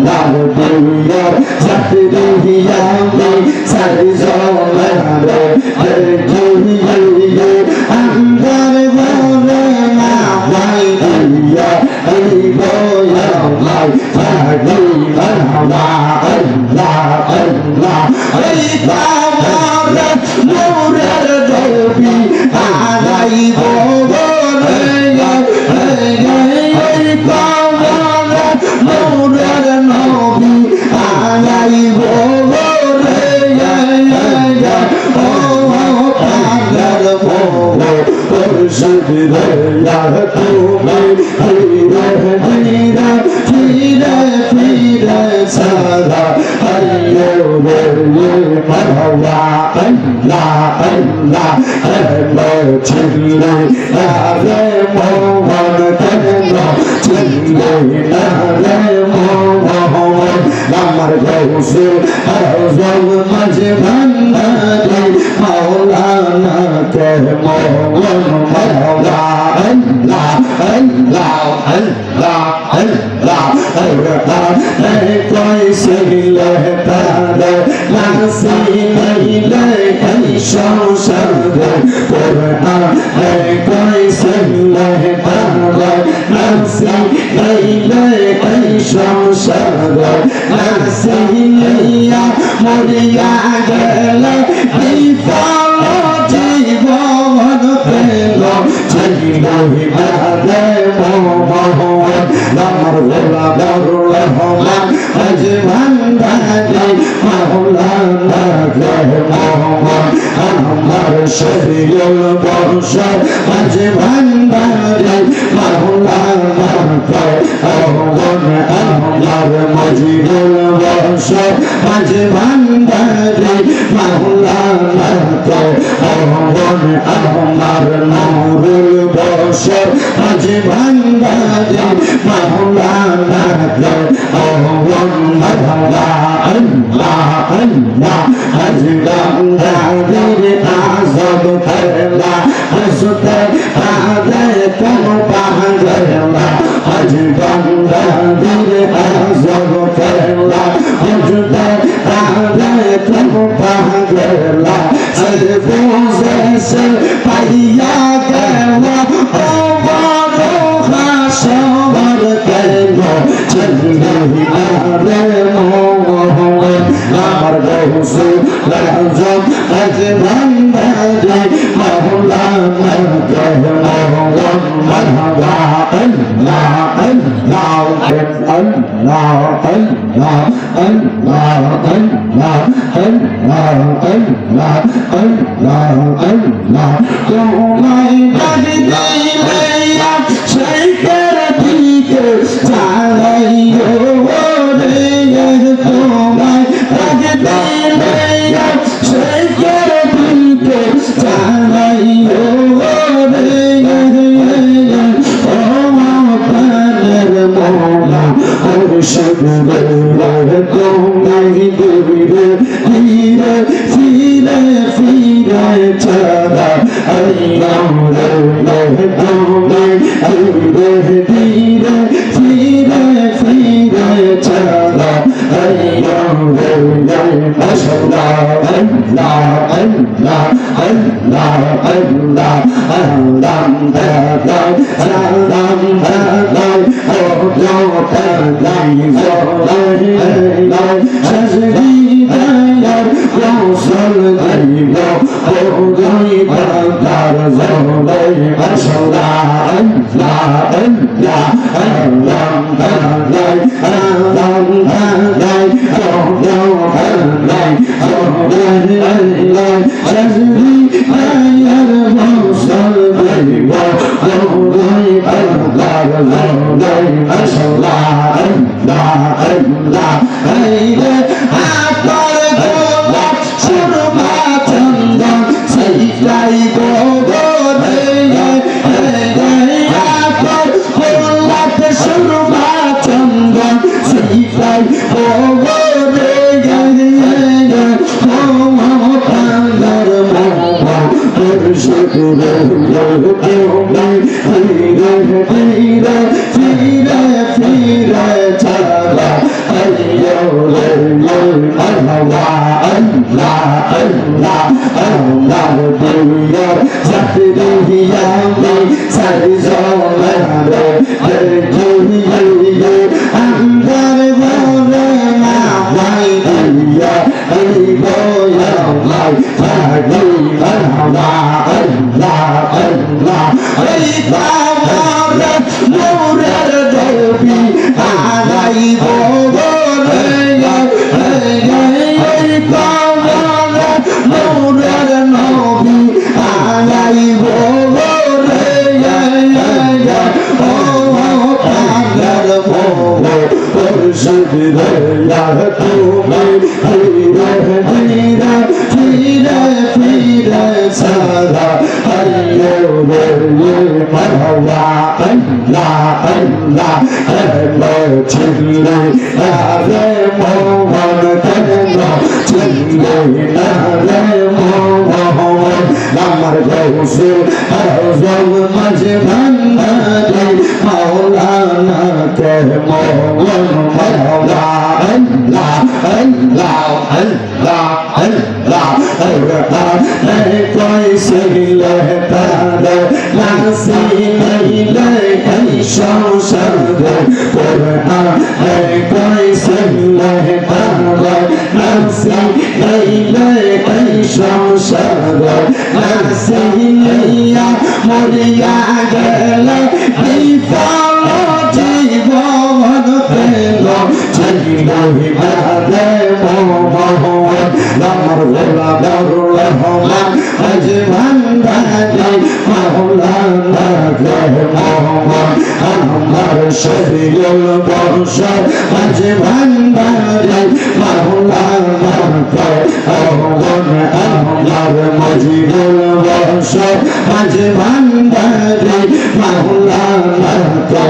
লাল দুনিয়ার সাথে সারি জমারে দেখিয়ে আন্দার বলে না ভাই দিয়া এই বয়া ভাই ভাগি আল্লাহ আল্লাহ আল্লাহ এই কামরা নূরের নবী আলাই বলে এই কামরা নূরের নবী আলাই বলে আমার গৌসুল আজম মাঝে ভান্ডারি মাওলানা কে মওলান মাওলা আল্লাহ আল্লাহ আল্লাহ আল্লাহ আল্লাহ নে কোই সহিলে তারে নাসি নিলে এই সংসারে কোরআন নে কোই সহিলে তারে নাসি নিলে এই সংসারে নাসি নিয়া মরিয়া গেলে এই ফল জীবন পেল জীবহি বাদে মোহন আমার গোলা বড় রহমান আজ ভান্ডারি মাওলানা কে মোহন আমার শরীয়ল বর্ষ আজ ভান্ডারি মাওলানা কে মোহন আমার মজিদুল বর্ষ আজ ভান্ডারি মাওলানা কে মোহন আমার নূরুল বর্ষ আজ ভান্ডারি মাওলানা কে মোহন আল্লাহ আল্লাহ আল্লাহ আজ ভান্ডারির আজব খেলা হসতে আদে কোন পাগলা আজ ভান্ডারির আজব খেলা হসতে আদে কোন পাগলা আজ বুঝেছে পাইয়া গেলা ও বড় হাসর কেন চন্দ্রহি আরে মোহন আমার গৌসুল আজম আজ ভান্ডারি মাওলানা কে মোহন মারহাবা আল্লাহ আল্লাহ আল্লাহ আল্লাহ আল্লাহ আল্লাহ আল্লাহ আল্লাহ আল্লাহ আল্লাহ তোমায় ডাকতে মেয়া শেখের দিকে চালাইও রে তোমায় ডাকতে মেয়া শেখের দিকে চালাইও রে ও প্রাণের মৌলা মুর্শিদ রে তোমায় দূরে ফিরে ফিরে ফিরে ছাড়া আইলাম রে তোমায় দূরে ফিরে ফিরে ফিরে ছাড়া আইলাম রে মাশাআল্লাহ আল্লাহ আল্লাহ আল্লাহ আল্লাহ আল্লাহ দাদাই সালাম দাদাই ও দাদাই জলাই সাজদি দায়ার কৌশল দিব ও গাই দাদার জলাই মাশাআল্লাহ আল্লাহ আল্লাহ আল্লাহ দাদাই আল্লাহ দাদাই ও দাদাই জলাই সাজদি দায়ার কৌশল দিব ও গাই দাদার জলাই মাশাআল্লাহ আল্লাহ আল্লাহ আইলে আপর গোলাপ সুরমা চন্দন সেইলাই গো রে আপর গোলাপ সুরমা চন্দন সেইলাই গো রে ও প্রাণের মোহন মুর্শিদ রে তোমায় ফিরে ফিরে ফিরে ফিরে ছাড়া মারহাবা আল্লাহ আল্লাহ আমার দিয়ার যাত্রী আমি সারি জমারে জিয়ে আন্দার বলে না ভাই দিয়া এই বয়া ভাই সারি মারহাবা আল্লাহ আল্লাহ এই আমার নূরের দেবী আলাই বলে এই আমার নূরের নবী আলাই বলে ও পাগল মোহ পরশুদ রয়া তুমি ফিরে ফিরে ফিরে ফিরে সারা আইয়ো রে মারহাবা আল্লাহ আল্লাহ হেলো চিল্লে আরে মোহন কেন চিল্লে আরে মোহন আমার গৌসে আজম মাঝে ভান্ডারি মাওলানা কে মোহন মারহাবা আল্লাহ আল্লাহ আল্লাহ আল্লাহ আল্লাহ कैसे लहता रे नासी नहीं ले संसार कुरान कैसे लहता रे नासी नहीं ले संसार नासी लिया मरिया गले विफल जीवन पेलो चलिलो हिमालय मोहन नमर भोला बरुला हमान अज भंडारी मौलाना के मोहन हमार शरीर बंशर अज भंडारी मौलाना के मोहन हमार मजीदुल बंशर अज भंडारी मौलाना के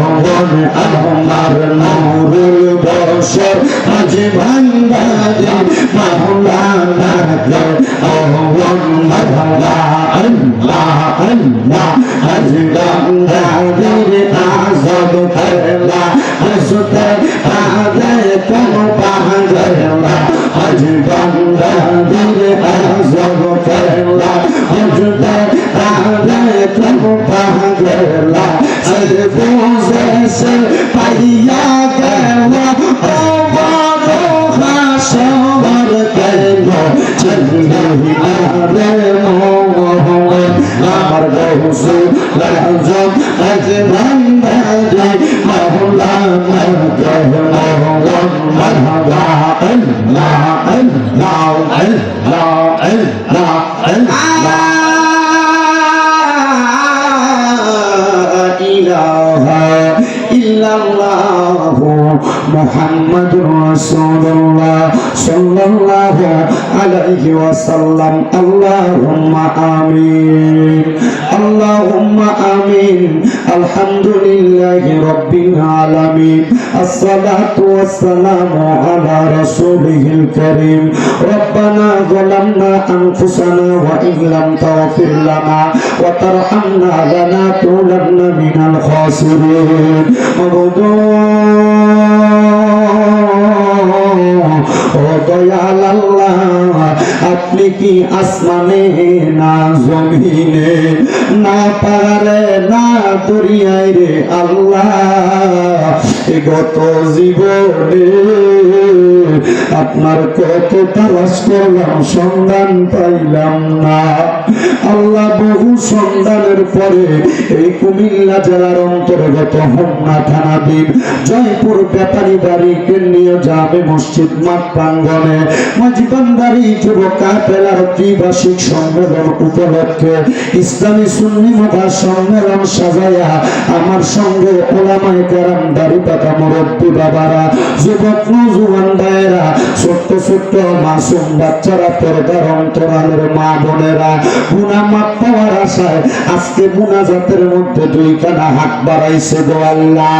मोहन हमार नूरुल बंशर अज भंडारी मौलाना के मोहन मरहबा अल्लाह अल्लाह हजरत आज़द करला हज़रत आदे कम पागला हजरत आज़द करला हज़रत आदे कम पागला सरबोज़े से पाया गया ओ बारो खाशवर करलो चलिए हिमारे मोहन আমার গৌসে আজম আজ ভান্ডারি মাওলানা কে মোহন মারহাবা আল্লাহ আল্লাহ আল্লাহ আল্লাহ আল্লাহ ইলাহা ইল্লাল্লাহু মুহাম্মাদুর রাসূলুল্লাহ সাল্লাল্লাহু আলাইহি ওয়াসাল্লাম আল্লাহুম্মা আমিন আল্লাহুম্মা আমিন আলহামদুলিল্লাহি রাব্বিল আলামিন আসসালাতু ওয়াসসালামু আলা রাসূলিল কারীম রব্বানা যালামনা আনফুসানা ওয়া ইন লাম তাগফির লানা ওয়া তারহামনা লানাকুনান্না মিনাল খাসিরিন ও দয়াল আল্লাহ আপনি কি আসমানে না জমিনে না পাহাড়ে না দরিয়ায় রে আল্লাহ গত জীবনে আপনার কত তালাশ করলাম সন্ধান পাইলাম না আল্লাহ বহু সন্ধানের পরে এই কুমিল্লা জেলার অন্তর্গত হোমনা থানাধীন জয়পুর ব্যাপারী বাড়ি কেন্দ্রীয় জামে মসজিদ মাঠ প্রাঙ্গণে মাঝবান্দারি যুব কাফেলার ত্রিবার্ষিক সম্মেলন উপলক্ষে ইসলামী সুন্নি মুভা সম্মেলন সাজায়া আমার সঙ্গে ওলামায়ে কেরাম দাড়ি পাকা মুরব্বী বাবারা যুবক নওজোয়ান ভাইয়েরা ছোট্ট ছোট্ট মাসুম বাচ্চারা পর্দার অন্তরালের মা বোনেরা গুনাহ মাফ পাওয়ার আশায় আজকে মুনাজাতের মধ্যে দুইখানা হাত বাড়াইছে গো আল্লাহ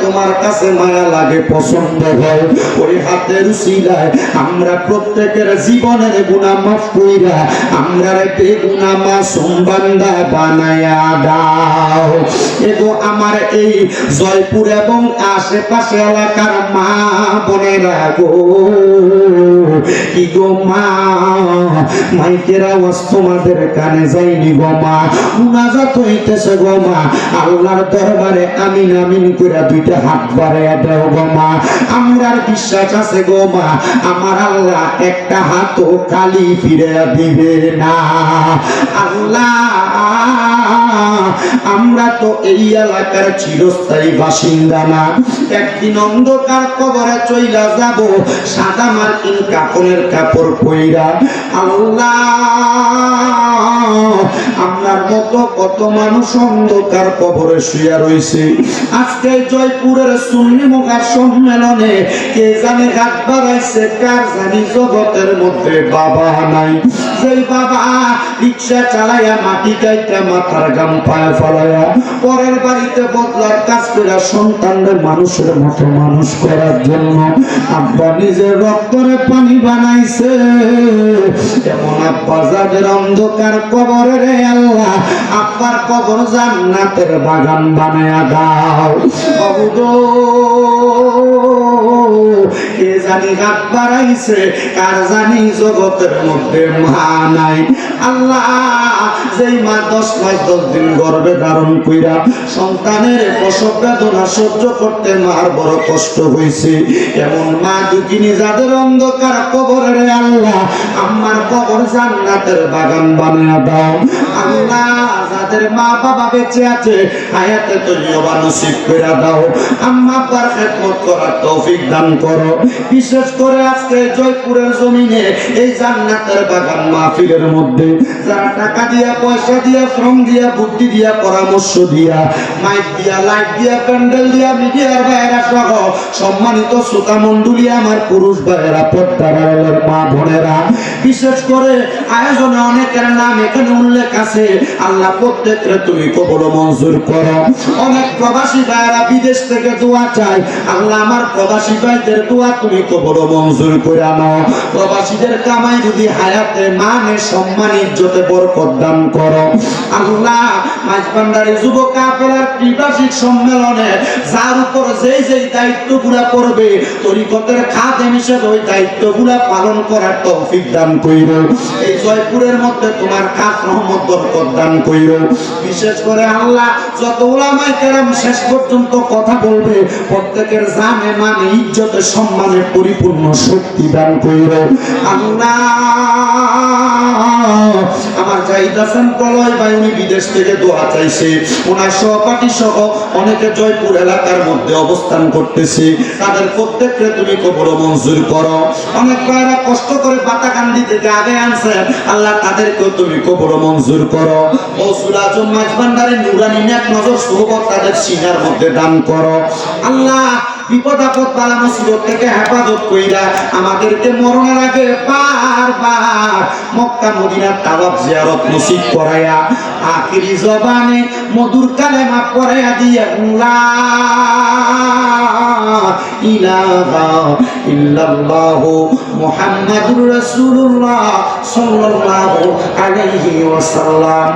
তোমার কাছে মায়া লাগে পছন্দ হয় ওই হাতের উসিলায় আমরা প্রত্যেকের জীবনের গুনাহ মাফ কইরা আমরা বেগুনাহ মাসুম বান্দা বানায়া দাও এগো আমার এই জয়পুর এবং আশেপাশে এলাকার মা বোনেরা গো, কি গো মা, মাইকের আওয়াজ তোমাদের কানে যায়নি গো মা, মুনাজাত হইতেছে গো মা, আল্লাহর দরবারে আমিন আমিন করে দুইটা হাত বাড়াইয়া দাও গো মা। আমরার বিশ্বাস আছে গো মা, আমার আল্লাহ একটা হাতও খালি ফিরে দিবে না। আল্লাহ, আমরা তো এই এলাকার চিরস্থায়ী বাসিন্দা না, একদিন অন্ধকার কবরে চইলা যাব সাদা মার্কিন কাপড়ের কাপড় পইরা। আল্লাহ, আপনার মতো কত মানুষ অন্ধকার কবরে শুয়ে রয়েছে। আজকে জয়পুরের সুন্নি মুখা সম্মেলনে কে জানে হাত বাড়াইছে, কার জানি জগতের মধ্যে বাবা নাই, যেই বাবা রিক্সা চালাইয়া মাটি কাইটা মাথার গাম পায়ে ফলাইয়া পরের বাড়িতে বদলার কাজ করে সন্তানদের মানুষের মতো মানুষ করার জন্য আব্বা নিজের রক্তরে পানি বানাইছে। এমন আব্বা যাদের অন্ধকার কবরে রে আল্লাহ, আব্বার কবর জান্নাতের বাগান বানায়া দাও। কে জানি হাত বাড়াইছে, কার জানি জগতের মধ্যে মা নাই। আল্লাহ, যেই মা 10 মাস 10 দিন গর্ভে ধারণ কইরা সন্তানের প্রসব বেদনা সহ্য করতে মার বড় কষ্ট হয়েছে, এমন মা দুঃখিনী যাদের অন্ধকার কবরে রে আল্লাহ, আমার কবর জান্নাতের বাগান বানায়া দাও। আল্লাহ, যাদের মা বাবা বেঁচে আছে হায়াতে তৈয়বা নসিব করে দাও। আম্মা আব্বার খেদমত করার তৌফিক দান করো। বিশেষ করে আজকে জয়পুরের জমিনে এই জান্নাতের বাগান মাহফিলের মধ্যে যারা টাকা দিয়া, পয়সা দিয়া, শ্রম দিয়া, বুদ্ধি দিয়া, পরামর্শ দিয়া, মাইক দিয়া, লাইট দিয়া, প্যান্ডেল দিয়া, মিডিয়ার ভাইয়েরা সহ সম্মানিত শ্রোতা মণ্ডলী, আমার পুরুষ ভাইয়েরা, পর্দার আড়ালের মা বোনেরা, বিশেষ করে আয়োজনে অনেকের নাম এখানে উল্লেখ আছে। আল্লাহ প্রত্যেককে তুমি কবুল মঞ্জুর করো। অনেক প্রবাসী ভাইয়েরা বিদেশ থেকে দোয়া চায়, আল্লাহ আমার প্রবাসী ভাইদের দোয়া তুমি কবুল মঞ্জুর করে নাও। প্রবাসীদের কামাই যদি হায়াতে মানে সম্মান ইজ্জতে বরকত দান করো। আল্লাহ, মাঝবান্ডারি যুব কাফেলার ত্রিবার্ষিক সম্মেলনে যার উপর যেই যেই দায়িত্বগুলা পড়বে তরিকতের খাদেম হিসেবে ওই দায়িত্বগুলা পালন করার তৌফিক দান কইরো। এই জয়পুরের মধ্যে তোমার খাস রহমত বরকত দান কইরো। বিশেষ করে আল্লাহ, যত উলামায়ে কেরাম শেষ পর্যন্ত কথা বলবে প্রত্যেকের জানে মানে ইজ্জতে সম্মানে পরিপূর্ণ শক্তি দান কইরো। আল্লাহ, আমার জাহিদ হাসান কলয় ভাই উনি বিদেশ থেকে দোয়া চাইছে, ওনার সহপাঠী সহ অনেকে জয়পুর এলাকার মধ্যে অবস্থান করতেছে, তাদের প্রত্যেককে তুমি কবুল মঞ্জুর করো। অনেক ভাইরা কষ্ট করে বাতাকান্দি থেকে আগে আনছে, আল্লাহ তাদেরকেও তুমি কবুল মঞ্জুর করো। ও সুরাজম মাঝবান্ডারে নুরানি নেক নজর সুবহান তাদের সিনার মধ্যে দান করো। আল্লাহ, বিপদ আপদ বালা মুসিবত থেকে হেফাজত কইরা আমাদেরকে মরণের আগে বারবার মক্কা মদিনার তাওয়াফ জিয়ারত নসিব করায়া আখিরি জবানে মধুর কালেমা পড়ায়া দিয়া লা ইলাহা ইল্লাল্লাহু মুহাম্মাদুর রাসূলুল্লাহ সাল্লাল্লাহু আলাইহি ওয়াসাল্লাম।